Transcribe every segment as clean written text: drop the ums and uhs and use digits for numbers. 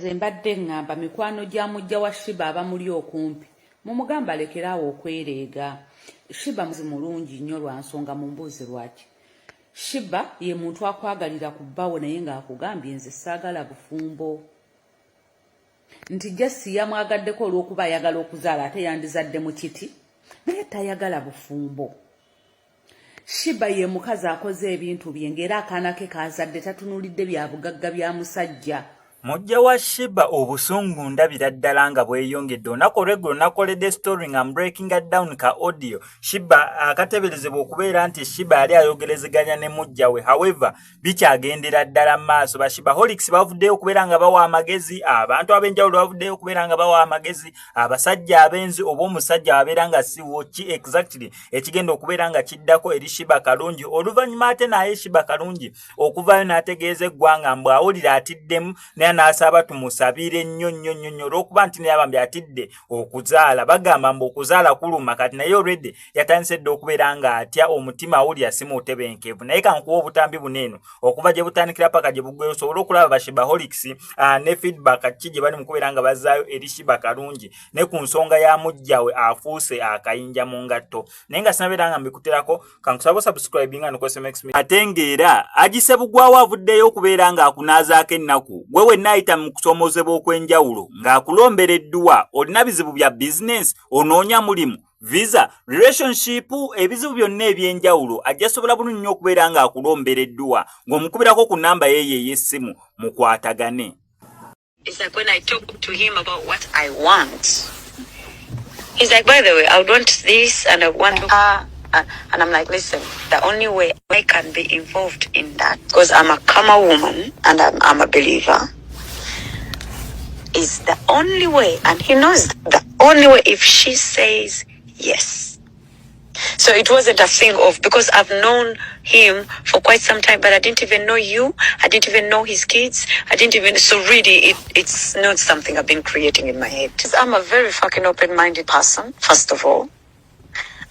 nze mbadde ngamba mikwano gya Mujja wa Sheebah abamuli okumpi mumugamba lekeraawo okwereega. Sheebah muzi mulungi nnyo lwa nsonga mu mbuuzi lwaki. Sheebah ye muntu akwagalira ku bbawo naye ng'akugambye nze saagala bufumbo. Nti Jesse yamwagaddeko olw'okuba ayagala okuzaala ate yandizadde mu kiti naye tayagala bufumbo. Sheebah ye mukazi akoze ebintu bye ng'era akaana ke kaazadde tatunulidde bya bugagga bya musajja. Mujja wa Sheebah Obusungu ndabira ddala nga Bweyongedde olunaku olw'eggulo nakoledde story nga breaking down ka audio. Sheebah akateberezebwa okubeera nti Sheebah yali ayogerezeganya ne Mujja we. However, bikyagendera ddala maaso. Ba Sheebaholics bavuddeyo okubeera nga bawa amagezi, abantu ab'enjawulo bavuddeyo okubeera nga bawa amagezi, abasajja abenzi oba omusajja abeera nga siwo ki exactly ekigenda okubeera nga kiddako eri Sheebah Kalungi. Oluvannyuma ate naye Sheebah Kalungi okuvaayo n'ategeeza eggwanga mbu awulira atiddemu n'asaba tumusabire nnyo olw'okuba nti naye abambi atidde okuzaala. Bagamba mbu okuzaala kuluma kati naye already yatandise dda okubeera nga atya omutima awulira si mutebenkevu. Naye kankuwa obutambi buneeno okuva gye butandikira paka gye buggweyo osobole okulaba ba Sheebaholics ne feedback ki gye bali mu kubeera nga bazzaayo eri Sheebah Kalungi ne ku nsonga ya Mujja we afuuse akayinja mu ngatto. Naye nga sinabeera nga mbikuterako kankusaba subscribe nga nokose Max Media. Ate ng'era agisebugwawo avuddeyo okubeera nga akunaazaako ennaku gwewe naayita mu kusomozebwa okw'enjawulo ng'akulombereddwa olina bizibu bya business, onoonya mulimu, visa, relationship, ebizibu byonna eby'enjawulo ajja sobola bulungi nnyo okubeera ng'akulombereddwa ng'omukubirako ku nnamba ye ey'essimu mukwatagane. It's like when I talk to him about what I want, he's like, by the way, I would want this and I want and I'm like, listen, the only way I can be involved in that, because I'm a Kama woman and I'm a believer, is the only way, and he knows the only way if she says yes. So it wasn't a thing of, because I've known him for quite some time, but I didn't even know you. I didn't even know his kids. I didn't even, so really it's not something I've been creating in my head. I'm a very fucking open-minded person, first of all.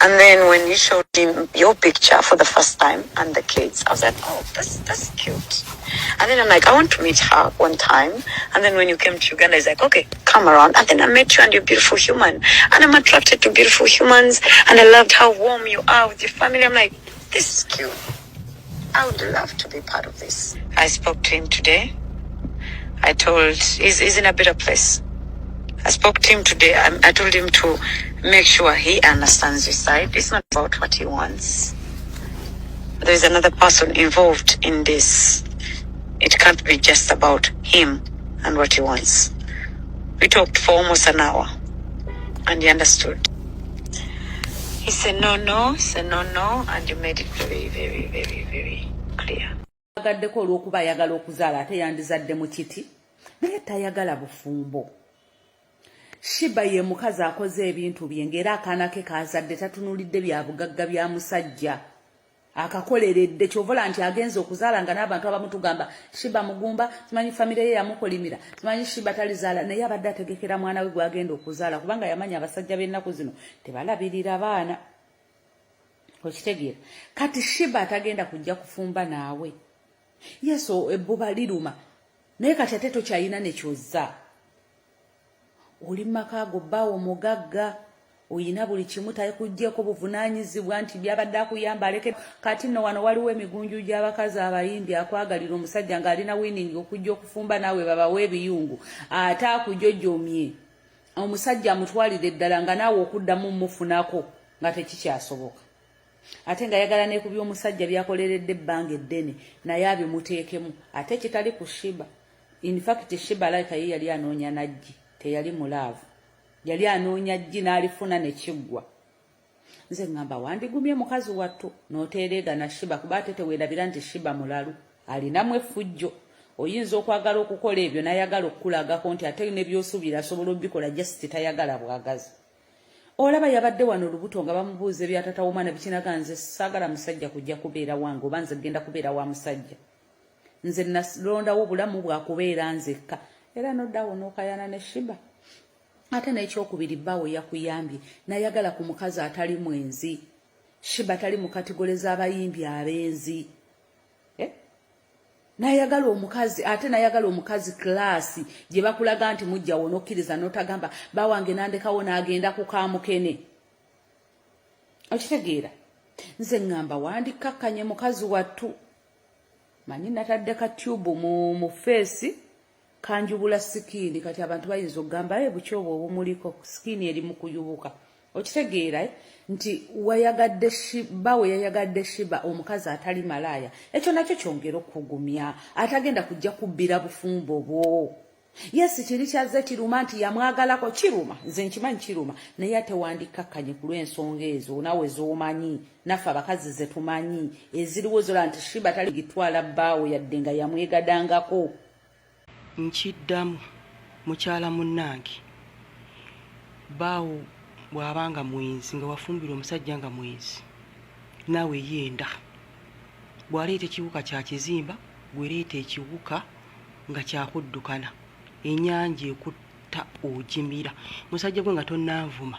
And then when you showed him your picture for the first time and the kids, I was like, oh, that's cute. And then I'm like, I want to meet her one time. And then when you came to Uganda, he's like, okay, come around. And then I met you and you're a beautiful human. And I'm attracted to beautiful humans. And I loved how warm you are with your family. I'm like, this is cute. I would love to be part of this. I spoke to him today. I told, he's in a better place. I spoke to him today. I told him to make sure he understands his side. It's not about what he wants. There's another person involved in this. It can't be just about him and what he wants. We talked for almost an hour and he understood. He said no, and you made it very, very, very, very clear. Agaddeko olw'okuba ayagala okuzaala ate yandizadde mu kiti naye tayagala bufumbo. Sheebah ye mukazi akoze ebintu bye ng'era akaana ke kaazadde tatunulidde bya bugagga bya musajja akakoleredde ky'ovola nti agenza okuzaala nga n'abantu abamu tugamba Sheebah mugumba, simanyi famire ye yamukolimira, simanyi Sheebah talizaala, naye abadde ategekera mwana we gwagenda okuzaala kubanga yamanya abasajja b'ennaku zino tebalabirira baana. Okitegeera kati Sheebah atagenda kujja kufumba naawe yeso ebbuba liruma naye kati ate tokyayina ne kyozza. Oli maka go bawo mugagga oyina buli kimu takuggyeko buvunaanyizibwa nti byabadde akuyamba aleke. Kati nno wano waliwo emigunju gy'abakazi abayimbi akwagalira omusajja ng'alina winning okujja okufumba naawe babawe ebiyungu ate akujojjomye omusajja amutwalire ddala nga naawe okuddamu mufunako nga tekikyasoboka. Ate nga yagala ne ku by'omusajja byakoleredde ebbanga eddene naye abimuteekemu ate kitali ku Sheebah. In fact Sheebah like ye yali anoonya najji teyali mulaavu, yali anoonya jji n'alifuna ne kiggwa. Nze ngamba wandigumye mukazi wattu n'oteerega na Sheebah kuba ate teweerabira nti Sheebah mulalu alinamu effujjo. Oyinza okwagala okukola ebyo n'ayagala okukulagako nti ate ne by'osuubira asobola obikola just tayagala bwagazi. Olaba yabadde wano olubuto nga bamubuuza ebyatata w'omwana bikinaga nze saagala musajja kujja kubeera wange oba nze genda kubeera wa musajja. Nze nalondawo obulamu bwa kubeera nzekka. Era noddawo n'okayana ne Sheebah. Ate n'ekyokubiri bbaawe yakuyambye n'ayagala ku mukazi atali mwenzi. Sheebah tali mu kategole z'abayimbi abenzi. nayagala omukazi ate nayagala omukazi klasi gye bakulaga nti mujja wonokkiriza n'otagamba bawange nandekawo n'agenda ku kaamukene. Okitegeera? Nze ngamba wandikakkanye mukazi wattu. Manyi natadde ka tube mu feesi kanjubula sikiini kati abantu bayinza okugamba bukyobo obumuliko sikiini eri mu kuyubuka. Okitegeera nti wayagadde Sheebah we yayagadde Sheebah omukazi atali malaaya. Ekyo nakyo kyongera okugumya atagenda kujja kubbira bufumbo bwo. Yes, kiri kyaze kiruma nti yamwagalako kiruma. Nze nkimanyi kiruma naye ate wandikakkanye ku lw'ensonga ezo nawe z'omanyi naffe abakazi ze tumanyi eziriwo zola nti Sheebah tali gitwala bbaawe yadde nga yamwegadangako. Nkiddamu mukyala munnange baawo bw'abanga mwenzi nga wafumbira omusajja nga mwenzi naawe yenda bw'aleeta ekiwuka kya kizimba gwereeta ekiwuka nga kyakuddukana ennyanja ekutta ogimira musajja gwe nga tonnanvuma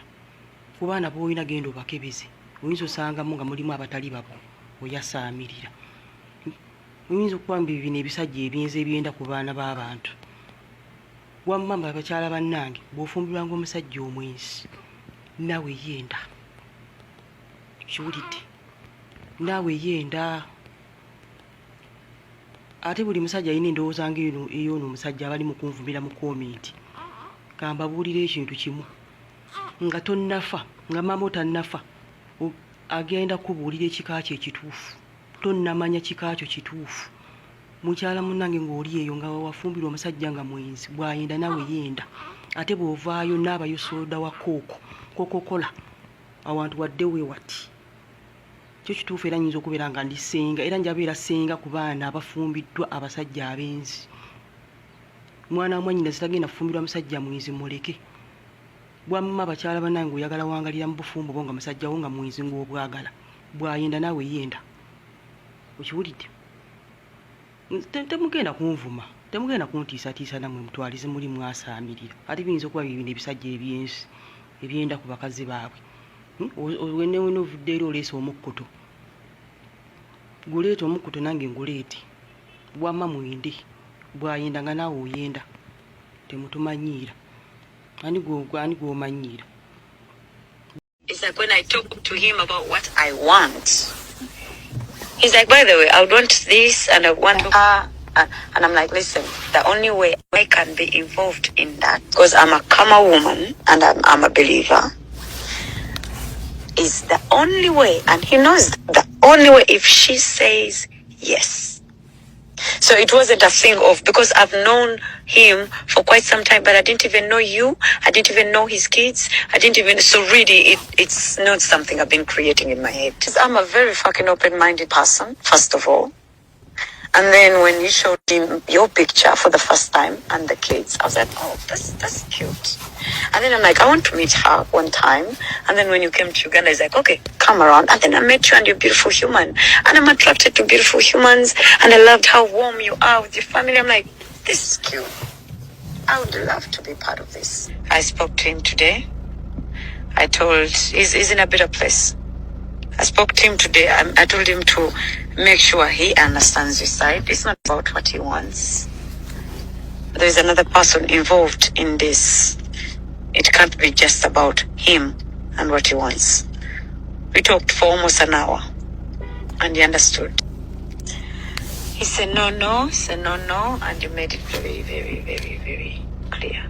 ku baana b'olina genda obakebeze oyinza osangamu nga mulimu abatali babo oyasaamirira oyinza okubamba bino ebisajja ebyenzi ebyenda ku baana b'abantu wammamba abakyala bannange bw'ofumbirwanga omusajja omwenzi naawe yenda kiwulidde naawe yenda ate buli musajja alina endowooza ng'eyoono omusajja abali mu kunvumira mu komenti kambabuulira ekintu kimu nga tonnafa nga maama otannafa agenda kubuulira ekika kye ekituufu tonnamanya kika kyo kituufu mukyala munnange ng'oli eyo nga wafumbirwa omusajja nga mwenzi bw'ayenda naawe yenda ate bw'ovaayo n'abayo soda wa kokokola awantu wadde we wati kyo kituufu era nyinza okubeera nga ndi ssenga era njabeera ssenga ku baana abafumbiddwa abasajja abenzi mwana wa mwannyina zitagenda kufumbirwa musajja mwenzi muleke bwamma abakyala bannange oyagala wangalira mu bufumbo bo nga musajja wo nga mwenzi ng'obwagala bw'ayenda naawe yenda okiwulidde temugenda kunvuma temugenda kuntiisatiisa nammwe mutwalize muli mwasaamirira ate biyinza okuba bibino ebisajja ebyensi ebyenda ku bakazi baabwe wenewena ovudde era oleesa omukkuto guleeta omukkuto nange nguleete bwamma mwende bw'ayenda nga naawe oyenda temutumanyiira ani gw'omanyiira. It's like when I talk to him about what I want, he's like, by the way, I would want this and I want and I'm like, listen, the only way I can be involved in that, because I'm a Kama woman and I'm a believer, is the only way, and he knows the only way if she says yes. So it wasn't a thing of, because I've known him for quite some time, but I didn't even know you. I didn't even know his kids. I didn't even, so really it's not something I've been creating in my head. I'm a very fucking open-minded person, first of all. And then when you showed him your picture for the first time and the kids, I was like, oh, that's cute. And then I'm like, I want to meet her one time. And then when you came to Uganda, he's like, okay, come around. And then I met you and you're a beautiful human. And I'm attracted to beautiful humans. And I loved how warm you are with your family. I'm like, this is cute. I would love to be part of this. I spoke to him today. I told, he's in a better place. I spoke to him today. I told him to make sure he understands your side. It's not about what he wants. There's another person involved in this. It can't be just about him and what he wants. We talked for almost an hour and he understood. He said no, and he made it very, very, very, very clear.